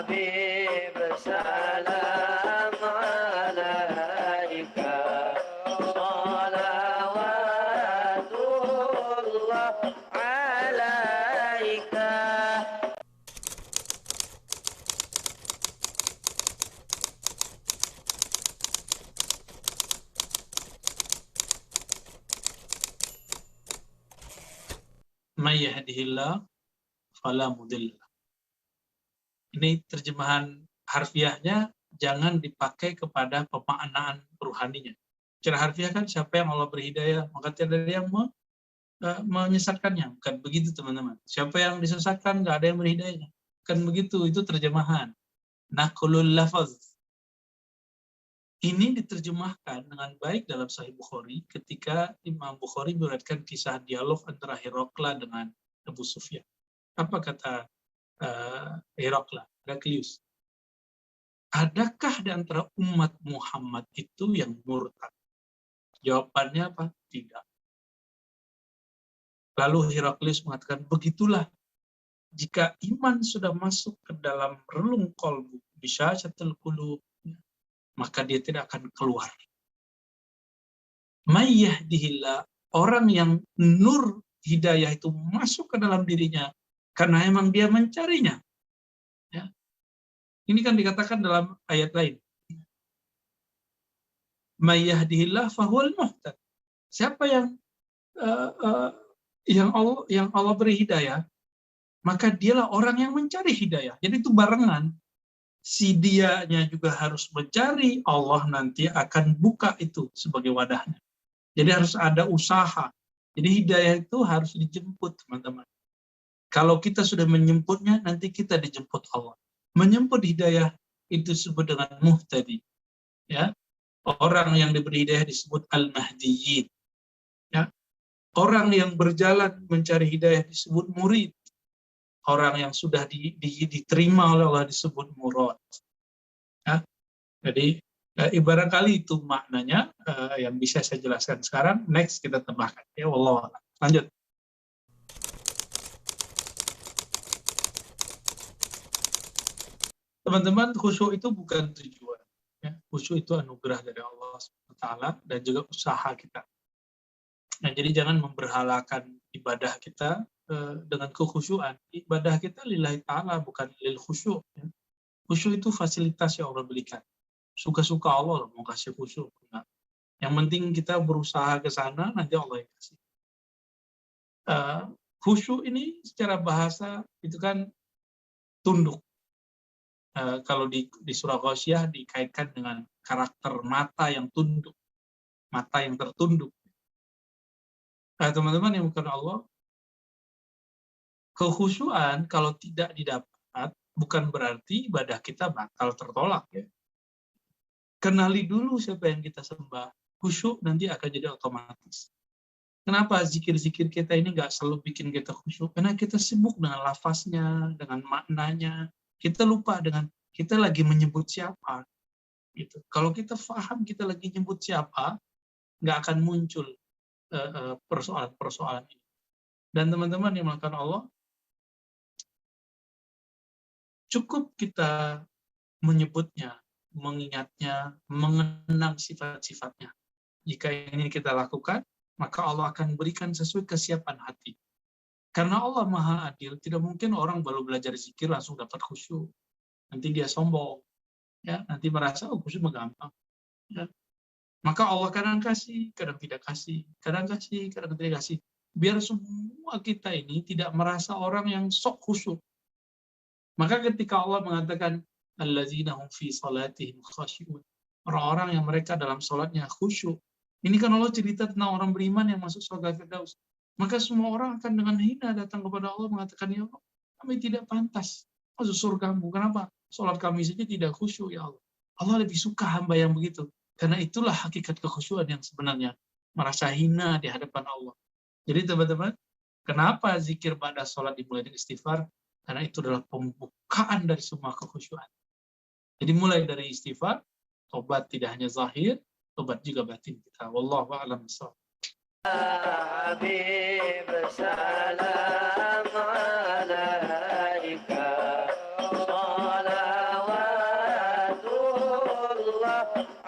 حبيب سلام عليك صلوات الله عليك. May yahdihillah fala mudhill. Ini terjemahan harfiahnya, jangan dipakai kepada pemaknaan rohaninya. Secara harfiah kan siapa yang Allah beri hidayah, maka tidak ada yang menyesatkannya. Bukan begitu teman-teman. Siapa yang disesatkan, nggak ada yang beri hidayah. Bukan begitu, itu terjemahan. Naqlul lafaz. Ini diterjemahkan dengan baik dalam Sahih Bukhari ketika Imam Bukhari meriwayatkan kisah dialog antara Herakla dengan Abu Sufyan. Apa kata Herakla, Heraklius? Adakah di antara umat Muhammad itu yang murtad? Jawabannya apa? Tidak. Lalu Heraklius mengatakan, begitulah jika iman sudah masuk ke dalam relung kolbu, bisa syatul qulub, maka dia tidak akan keluar. May yahdihillah, orang yang nur hidayah itu masuk ke dalam dirinya karena emang dia mencarinya. Ya. Ini kan dikatakan dalam ayat lain. May yahdihillah fahuwal muhtad. Siapa yang Allah beri hidayah, maka dialah orang yang mencari hidayah. Jadi itu barengan. Si dianya juga harus mencari, Allah nanti akan buka itu sebagai wadahnya. Jadi harus ada usaha. Jadi hidayah itu harus dijemput, teman-teman. Kalau kita sudah menjemputnya, nanti kita dijemput Allah. Menjemput hidayah itu disebut dengan muhtadi. Ya. Orang yang diberi hidayah disebut al-mahdiyyin. Ya. Orang yang berjalan mencari hidayah disebut murid. Orang yang sudah diterima oleh Allah disebut murad. Ya. Jadi ibarat kali itu maknanya yang bisa saya jelaskan sekarang. Next kita tambahkan. Ya Allah. Lanjut. Teman-teman, khusyuk itu bukan tujuan. Ya. Khusyuk itu anugerah dari Allah SWT dan juga usaha kita. Nah, jadi jangan memberhalakan ibadah kita dengan kekhusyuan. Ibadah kita lillahi ta'ala, bukan lil khusyuk. Ya. Khusyuk itu fasilitas yang Allah berikan. Suka-suka Allah mau kasih khusyuk. Nah, yang penting kita berusaha ke sana, nanti Allah yang kasih. Khusyuk ini secara bahasa itu kan tunduk. Kalau di surah Ghasyiyah dikaitkan dengan karakter mata yang tunduk, mata yang tertunduk. Teman-teman yang bukan Allah, kekhusyuan kalau tidak didapat bukan berarti ibadah kita bakal tertolak. Ya. Kenali dulu siapa yang kita sembah, khusyuk nanti akan jadi otomatis. Kenapa zikir-zikir kita ini nggak selalu bikin kita khusyuk? Karena kita sibuk dengan lafaznya, dengan maknanya. Kita lupa dengan kita lagi menyebut siapa. Gitu. Kalau kita paham kita lagi nyebut siapa, nggak akan muncul persoalan-persoalan ini. Dan teman-teman yang melakukan Allah, cukup kita menyebutnya, mengingatnya, mengenang sifat-sifatnya. Jika ini kita lakukan, maka Allah akan berikan sesuai kesiapan hati. Karena Allah Maha Adil, tidak mungkin orang baru belajar zikir langsung dapat khusyuk. Nanti dia sombong, ya, nanti merasa khusyuk gampang. Ya. Maka Allah kadang kasih, kadang tidak kasih, kadang kasih, kadang tidak kasih. Biar semua kita ini tidak merasa orang yang sok khusyuk. Maka ketika Allah mengatakan allazina hum fi salatihim khashi'un, orang-orang yang mereka dalam salatnya khusyuk. Ini kan Allah cerita tentang orang beriman yang masuk surga Firdaus. Maka semua orang akan dengan hina datang kepada Allah mengatakan, ya Allah, kami tidak pantas masuk surgamu. Kenapa? Salat kami saja tidak khusyuk, ya Allah. Allah lebih suka hamba yang begitu. Karena itulah hakikat kekhusyuan yang sebenarnya. Merasa hina di hadapan Allah. Jadi teman-teman, kenapa zikir pada salat dimulai dengan istighfar? Karena itu adalah pembukaan dari semua kekhusyuan. Jadi mulai dari istighfar, tobat tidak hanya zahir, tobat juga batin kita. Wallahu a'lam bishawab. حبيب سلام عليك صلوات الله